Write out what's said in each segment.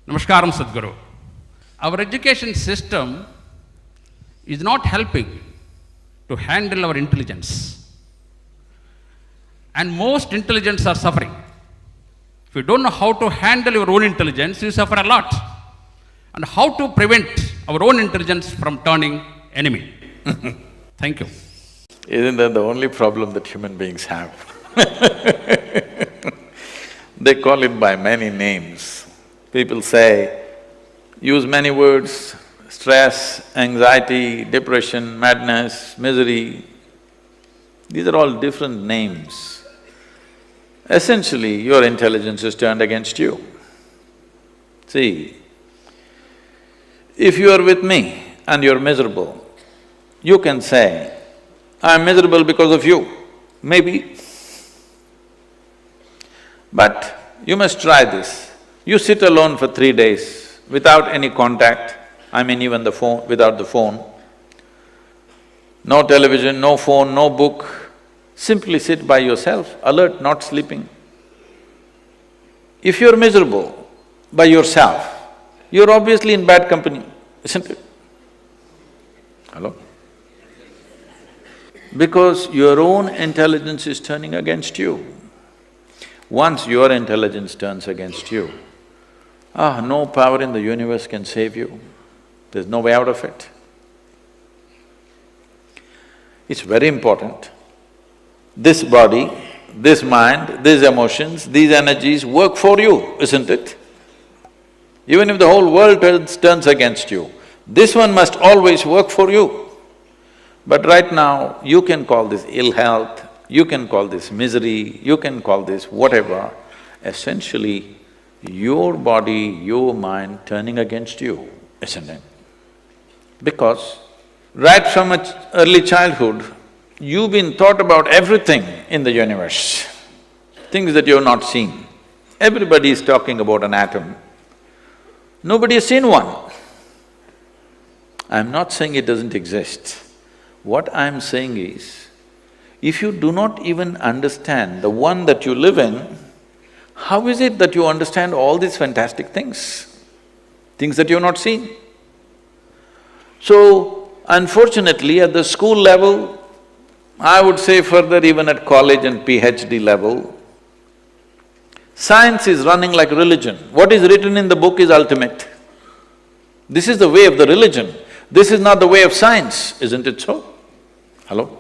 Namaskaram Sadhguru. Our education system is not helping to handle our intelligence. And most intelligents are suffering. If you don't know how to handle your own intelligence, you suffer a lot. And how to prevent our own intelligence from turning enemy. Thank you. Isn't that the only problem that human beings have? They call it by many names. People say, use many words, stress, anxiety, depression, madness, misery. These are all different names. Essentially, your intelligence is turned against you. See, if you are with me and you're miserable, you can say, I'm miserable because of you, maybe. But you must try this. You sit alone for 3 days without any contact, I mean even the phone, without the phone. No television, no phone, no book. Simply sit by yourself, alert, not sleeping. If you're miserable by yourself, you're obviously in bad company, isn't it? Hello? Because your own intelligence is turning against you. Once your intelligence turns against you, no power in the universe can save you. There's no way out of it. It's very important. This body, this mind, these emotions, these energies work for you, isn't it? Even if the whole world turns against you, this one must always work for you. But right now, you can call this ill health, you can call this misery, you can call this whatever. Essentially, your body, your mind turning against you, isn't it? Because right from early childhood, you've been taught about everything in the universe, things that you've not seen. Everybody is talking about an atom. Nobody has seen one. I'm not saying it doesn't exist. What I'm saying is, if you do not even understand the one that you live in, how is it that you understand all these fantastic things that you've not seen? So, unfortunately, at the school level, I would say further even at college and PhD level, science is running like religion. What is written in the book is ultimate. This is the way of the religion. This is not the way of science, isn't it so? Hello?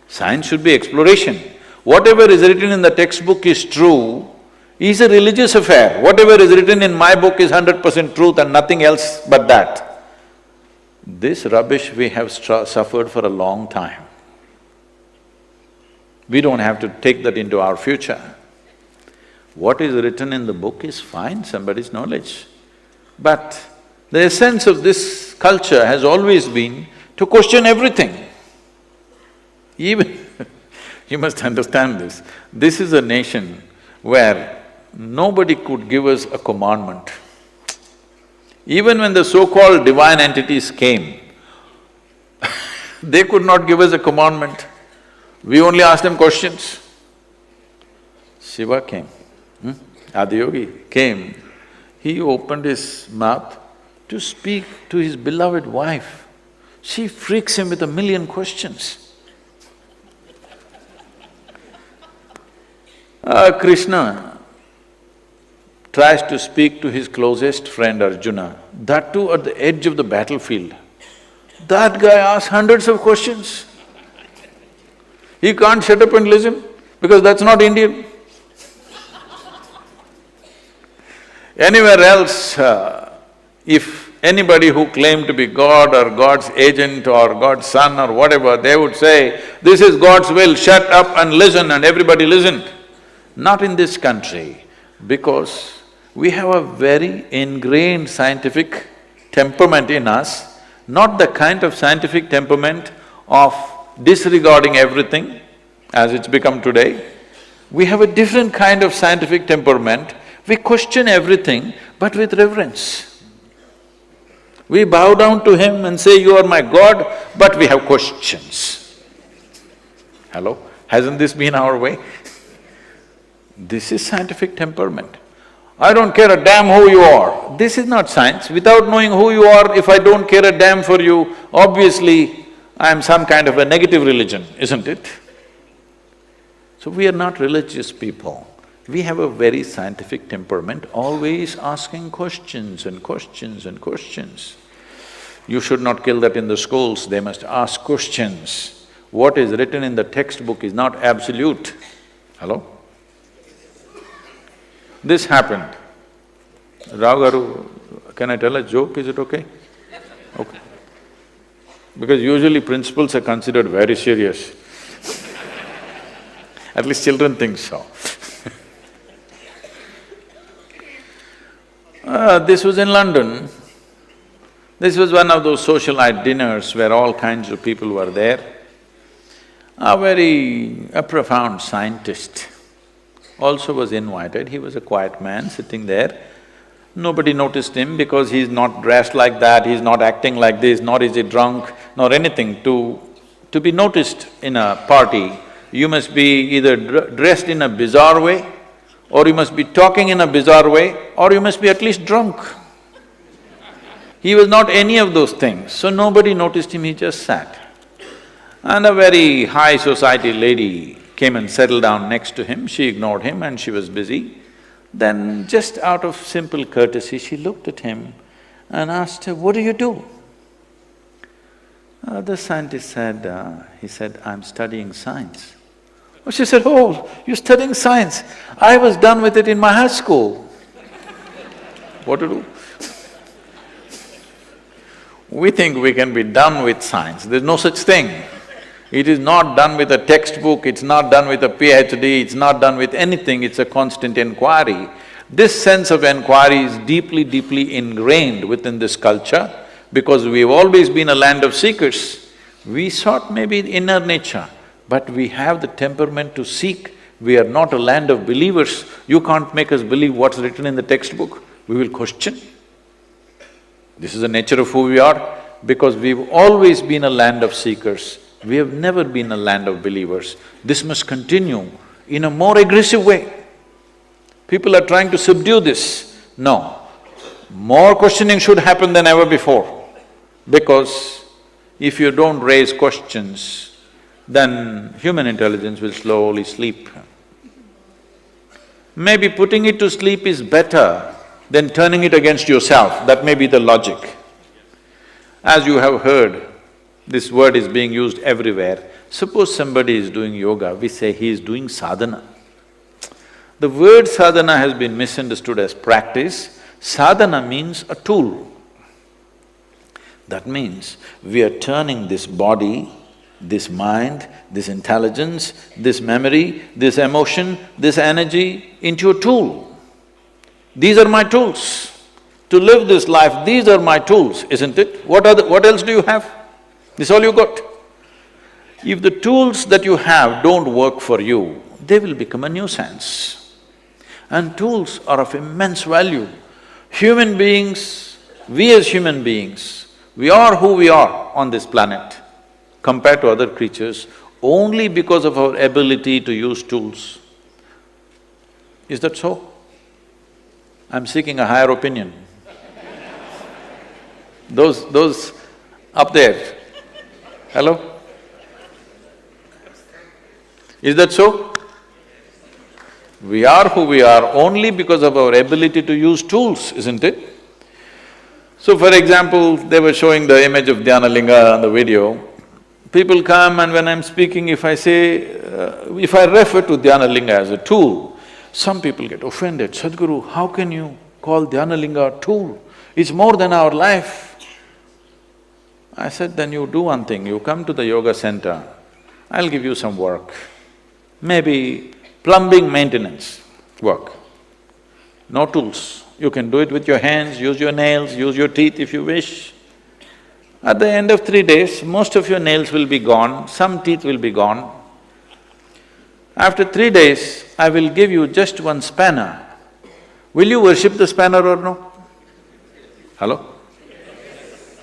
Science should be exploration. Whatever is written in the textbook is true, is a religious affair. Whatever is written in my book is 100% truth and nothing else but that. This rubbish we have suffered for a long time. We don't have to take that into our future. What is written in the book is fine, somebody's knowledge. But the essence of this culture has always been to question everything. Even you must understand this. This is a nation where nobody could give us a commandment. Even when the so-called divine entities came, they could not give us a commandment. We only asked them questions. Shiva came, Adiyogi came. He opened his mouth to speak to his beloved wife. She freaks him with 1,000,000 questions. Krishna tries to speak to his closest friend Arjuna, that too at the edge of the battlefield. That guy asks hundreds of questions. He can't shut up and listen because that's not Indian. Anywhere else, if anybody who claimed to be God or God's agent or God's son or whatever, they would say, this is God's will, shut up and listen, and everybody listened. Not in this country, because we have a very ingrained scientific temperament in us, not the kind of scientific temperament of disregarding everything as it's become today. We have a different kind of scientific temperament. We question everything, but with reverence. We bow down to him and say, you are my God, but we have questions. Hello? Hasn't this been our way? This is scientific temperament. I don't care a damn who you are. This is not science. Without knowing who you are, if I don't care a damn for you, obviously I am some kind of a negative religion, isn't it? So we are not religious people. We have a very scientific temperament, always asking questions and questions and questions. You should not kill that in the schools, they must ask questions. What is written in the textbook is not absolute. Hello? This happened. Rao Garu, can I tell a joke, is it okay? Okay. Because usually principals are considered very serious. At least children think so. This was in London. This was one of those socialite dinners where all kinds of people were there. A profound scientist also was invited. He was a quiet man sitting there. Nobody noticed him because he's not dressed like that, he's not acting like this, nor is he drunk, nor anything. To be noticed in a party, you must be either dressed in a bizarre way, or you must be talking in a bizarre way, or you must be at least drunk. He was not any of those things, so nobody noticed him, he just sat. And a very high society lady came and settled down next to him, she ignored him and she was busy. Then just out of simple courtesy, she looked at him and asked, "What do you do?" The scientist said, he said, "I'm studying science." Oh, she said, "Oh, you're studying science? I was done with it in my high school." What to do? We think we can be done with science, there's no such thing. It is not done with a textbook, it's not done with a PhD, it's not done with anything, it's a constant inquiry. This sense of inquiry is deeply, deeply ingrained within this culture because we've always been a land of seekers. We sought maybe inner nature, but we have the temperament to seek. We are not a land of believers. You can't make us believe what's written in the textbook, we will question. This is the nature of who we are, because we've always been a land of seekers. We have never been a land of believers. This must continue in a more aggressive way. People are trying to subdue this. No, more questioning should happen than ever before, because if you don't raise questions, then human intelligence will slowly sleep. Maybe putting it to sleep is better than turning it against yourself, that may be the logic. As you have heard, this word is being used everywhere. Suppose somebody is doing yoga, we say he is doing sadhana. The word sadhana has been misunderstood as practice. Sadhana means a tool. That means we are turning this body, this mind, this intelligence, this memory, this emotion, this energy into a tool. These are my tools. To live this life, these are my tools, isn't it? What else do you have? This is all you got. If the tools that you have don't work for you, they will become a nuisance. And tools are of immense value. Human beings, we as human beings, we are who we are on this planet compared to other creatures only because of our ability to use tools. Is that so? I'm seeking a higher opinion. Those up there, hello? Is that so? We are who we are only because of our ability to use tools, isn't it? So for example, they were showing the image of Dhyanalinga on the video. People come and when I'm speaking, if I say… if I refer to Dhyanalinga as a tool, some people get offended. Sadhguru, how can you call Dhyanalinga a tool? It's more than our life. I said, then you do one thing, you come to the yoga center, I'll give you some work. Maybe plumbing maintenance work. No tools. You can do it with your hands, use your nails, use your teeth if you wish. At the end of 3 days, most of your nails will be gone, some teeth will be gone. After 3 days, I will give you just one spanner. Will you worship the spanner or no? Hello?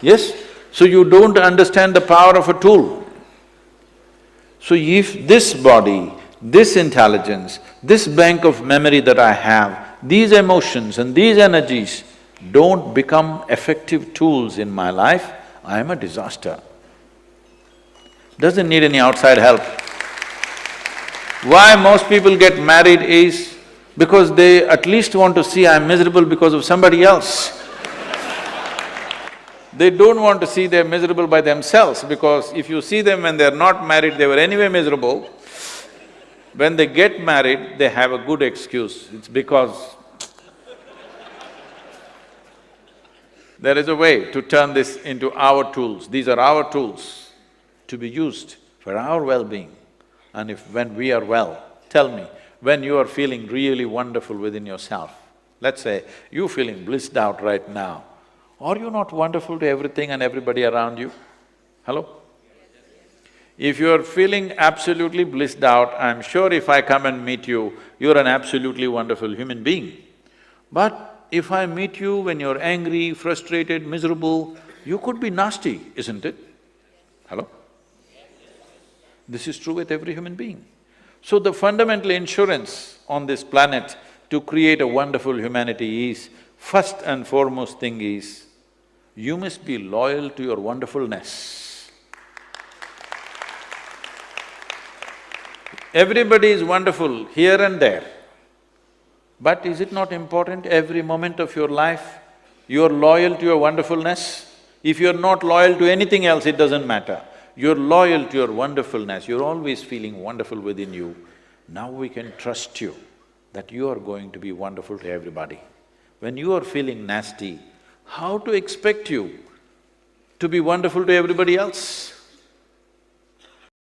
Yes? So you don't understand the power of a tool. So if this body, this intelligence, this bank of memory that I have, these emotions and these energies don't become effective tools in my life, I am a disaster. Doesn't need any outside help. Why most people get married is because they at least want to see I'm miserable because of somebody else. They don't want to see they're miserable by themselves, because if you see them when they're not married, they were anyway miserable. When they get married, they have a good excuse, it's because there is a way to turn this into our tools. These are our tools to be used for our well-being. And when we are well, tell me, when you are feeling really wonderful within yourself, let's say you're feeling blissed out right now, are you not wonderful to everything and everybody around you? Hello? If you're feeling absolutely blissed out, I'm sure if I come and meet you, you're an absolutely wonderful human being. But if I meet you when you're angry, frustrated, miserable, you could be nasty, isn't it? Hello? This is true with every human being. So the fundamental insurance on this planet to create a wonderful humanity is, first and foremost thing is, you must be loyal to your wonderfulness. Everybody is wonderful here and there. But is it not important every moment of your life, you're loyal to your wonderfulness? If you're not loyal to anything else, it doesn't matter. You're loyal to your wonderfulness, you're always feeling wonderful within you. Now we can trust you that you are going to be wonderful to everybody. When you are feeling nasty, how to expect you to be wonderful to everybody else?